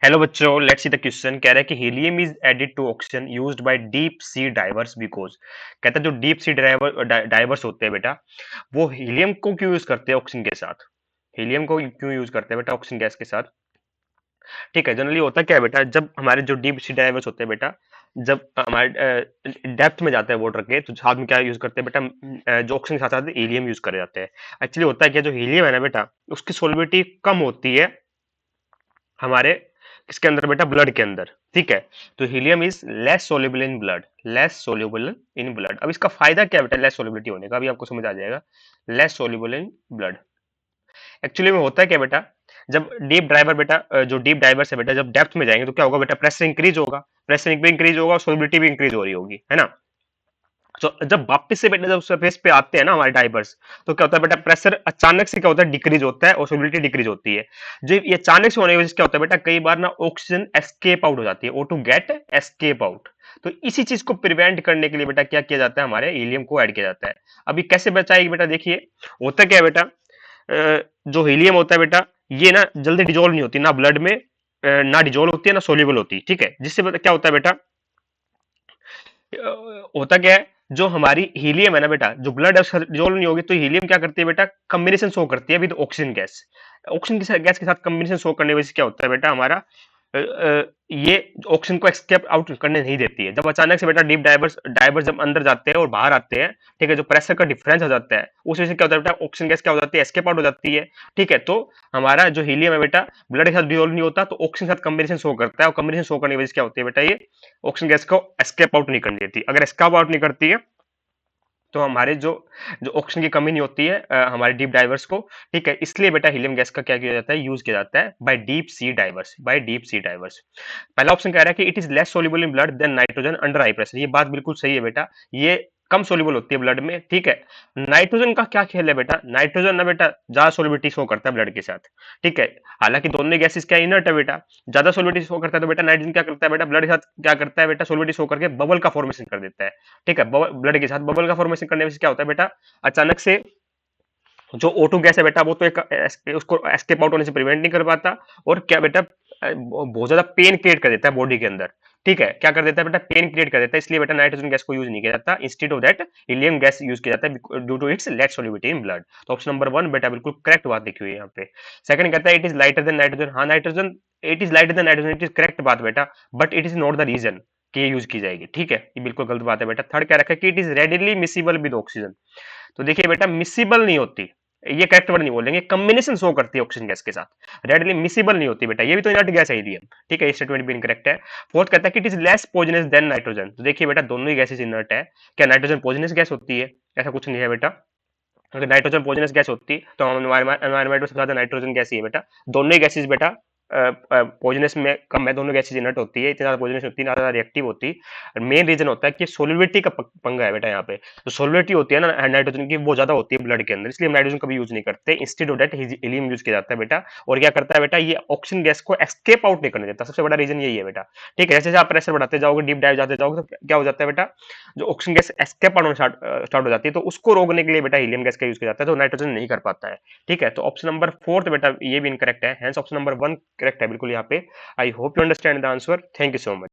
Hello बच्चों, let's see the question. कह रहा है कि helium is added to oxygen used by deep sea divers because. कहता है जो डीप सी डाइवर्स होते हैं बेटा, वो हीलियम को क्यों यूज करते हैं ऑक्सीजन के साथ। हीलियम को क्यों यूज करते हैं बेटा ऑक्सीजन गैस के साथ। ठीक है, जनरली होता क्या है बेटा, जब हमारे जो डीप सी डाइवर्स होते हैं बेटा, जब हमारे डेप्थ में जाता है वाटर के, तो साथ में क्या यूज करते हैं बेटा, जो ऑक्सीजन के साथ साथ हीलियम यूज करे जाते हैं। एक्चुअली होता है क्या, जो हीलियम है ना बेटा, उसकी सोलिबिलिटी कम होती है हमारे किसके अंदर बेटा, ब्लड के अंदर। ठीक है, तो helium is less soluble in blood, less soluble in blood. अब इसका फायदा क्या है बेटा लेस सोल्युबिलिटी होने का, अभी आपको समझ आ जाएगा। Less soluble in blood actually में होता है क्या बेटा, जब डीप ड्राइवर बेटा जो डीप डाइवर्स है बेटा, जब डेप्थ में जाएंगे तो क्या होगा बेटा, प्रेशर इंक्रीज होगा, प्रेशर भी इंक्रीज होगा और सोलिबिलिटी भी इंक्रीज हो रही होगी, है ना। तो जब वापस से बेटा जब सरफेस पे आते हैं ना हमारे डाइवर्स, तो क्या होता है बेटा, प्रेशर अचानक से क्या होता है, डिक्रीज होता है और सोलिबिलिटी डिक्रीज होती है। जो ये अचानक से होने की वजह से क्या होता है बेटा, कई बार ना ऑक्सीजन एस्केप आउट हो जाती है, O two get escape out. तो इसी चीज को प्रिवेंट करने के लिए बेटा क्या किया जाता है, हमारे हीलियम को ऐड किया जाता है। अभी कैसे बचाएगी बेटा, देखिए होता क्या है बेटा, जो हीलियम होता है बेटा, ये ना जल्दी डिजोल्व नहीं होती ना ब्लड में, ना डिजोल्व होती है ना सोल्यूबल होती है। ठीक है, जिससे क्या होता है बेटा, होता क्या है, जो हमारी हीलियम है ना बेटा, जो ब्लड डिजोल्व नहीं होगी, तो हीलियम क्या करती है बेटा, कॉम्बिनेशन शो करती है with oxygen gas. Oxygen gas के साथ कॉम्बिनेशन शो करने की वजह से क्या होता है बेटा, हमारा ये ऑक्सीजन को एक्सकेप आउट करने नहीं देती है। जब अचानक से बेटा डीप डाइवर्स डाइवर्स जब अंदर जाते हैं और बाहर आते हैं, ठीक है, जो प्रेशर का डिफरेंस हो जाता है, उस वजह से क्या होता है बेटा, ऑक्सीजन गैस क्या हो जाती है, एस्केप आउट हो जाती है। ठीक है, तो हमारा जो हीलियम है बेटा, ब्लड के साथ डिजोल्व नहीं होता, तो ऑक्सीजन के साथ कॉम्बिनेशन शो करता है, और कॉम्बिनेशन शो करने की वजह से क्या होती है बेटा, ये ऑक्सीजन गैस को एस्केप आउट नहीं करने देती। अगर एस्केप आउट नहीं करती है, तो हमारे जो जो ऑक्सीजन की कमी नहीं होती है हमारे डीप डाइवर्स को। ठीक है, इसलिए बेटा हीलियम गैस का क्या किया जाता है, यूज किया जाता है by deep sea divers, by deep sea divers. पहला ऑप्शन कह रहा है कि it is less soluble in blood than nitrogen under high pressure. ये बात बिल्कुल सही है बेटा, ये कम सोल्यूबल होती है ब्लड में। ठीक है, नाइट्रोजन का क्या खेल है बेटा, नाइट्रोजन ना बेटा ज्यादा सोलिबिलिटी शो करता है ब्लड के साथ। ठीक है, हालांकि दोनों गैसेस क्या इनर्ट है बेटा, ज्यादा सोलिबिलिटी शो करता है, तो बेटा नाइट्रोजन क्या करता है बेटा, ब्लड के साथ क्या करता है बेटा, सोलिबिलिटी शो करके बबल का फॉर्मेशन कर देता है। ठीक है, ब्लड के साथ बबल का फॉर्मेशन करने से क्या होता है बेटा, अचानक से जो O2 गैस है बेटा, वो तो उसको एस्केप आउट होने से प्रिवेंट नहीं कर पाता, और क्या बेटा, बहुत ज्यादा पेन क्रिएट कर देता है बॉडी के अंदर। ठीक है, क्या कर देता है बेटा, पेन क्रिएट कर देता है, इसलिए बेटा नाइट्रोजन गैस को यूज नहीं किया जाता, instead of that helium gas use किया जाता है due to its late solubility in blood. तो ऑप्शन नंबर 1 बेटा बिल्कुल करेक्ट बात लिखी हुई है यहाँ पे। सेकंड कहता है it is lighter than nitrogen. हाँ, nitrogen it is lighter than nitrogen, it is correct बात बेटा, but it is not the reason कि ये यूज की जाएगी। ठीक है, ये बिल्कुल गलत बात है बेटा। थर्ड क्या रखा है कि it is readily miscible with oxygen. तो देखिए बेटा, मिसिबल नहीं होती, ये करेक्ट वर्ड नहीं बोलेंगे, कॉम्बिनेशन शो करती है ऑक्सीजन गैस के साथ, रेडली मिसिबल नहीं होती बेटा, ये भी तो इनर्ट गैस है हीलियम। ठीक है, ये स्टेटमेंट भी इनकरेक्ट है। फोर्थ कहता है कि it is less poisonous than nitrogen. तो देखिए बेटा, दोनों ही गैसेस इनर्ट है। क्या नाइट्रोजन पॉइजनस गैस होती है? ऐसा कुछ नहीं है बेटा। अगर नाइट्रोजन पॉइजनस गैस होती तो हम एनवायरमेंट में सबसे ज्यादा नाइट्रोजन गैस ही है बेटा। दोनों ही गैसेस बेटा पॉइजनस में कम है, दोनों गैसेस इनर्ट होती है, इतनी ज्यादा पॉइजनस होती है, ना ज्यादा रिएक्टिव होती। मेन रीजन होता है कि सोलिबिलिटी का पंगा है बेटा यहाँ पे। तो सोलिबिलिटी होती है ना नाइट्रोजन की, वो ज्यादा होती है ब्लड के अंदर, इसलिए हम नाइट्रोजन कभी यूज नहीं करते, instead of that helium use किया जाता है बेटा। और क्या करता है बेटा, ये ऑक्सीजन गैस को एस्केप आउट नहीं करने देता, सबसे बड़ा रीजन यही है बेटा। ठीक है, जैसे जैसे आप प्रेशर बढ़ाते जाओगे, डीप डाइव जाते जाओगे, तो क्या हो जाता है बेटा, जो ऑक्सीजन गैस एस्केप आउट होना स्टार्ट हो जाती है, तो उसको रोकने के लिए बेटा हीलियम गैस का यूज किया जाता है, तो नाइट्रोजन नहीं कर पाता है। ठीक है, तो ऑप्शन नंबर फोर्थ बेटा ये भी इनकरेक्ट है, हेंस ऑप्शन नंबर 1 करेक्ट है बिल्कुल यहाँ पे। I hope you understand the answer. Thank you so much.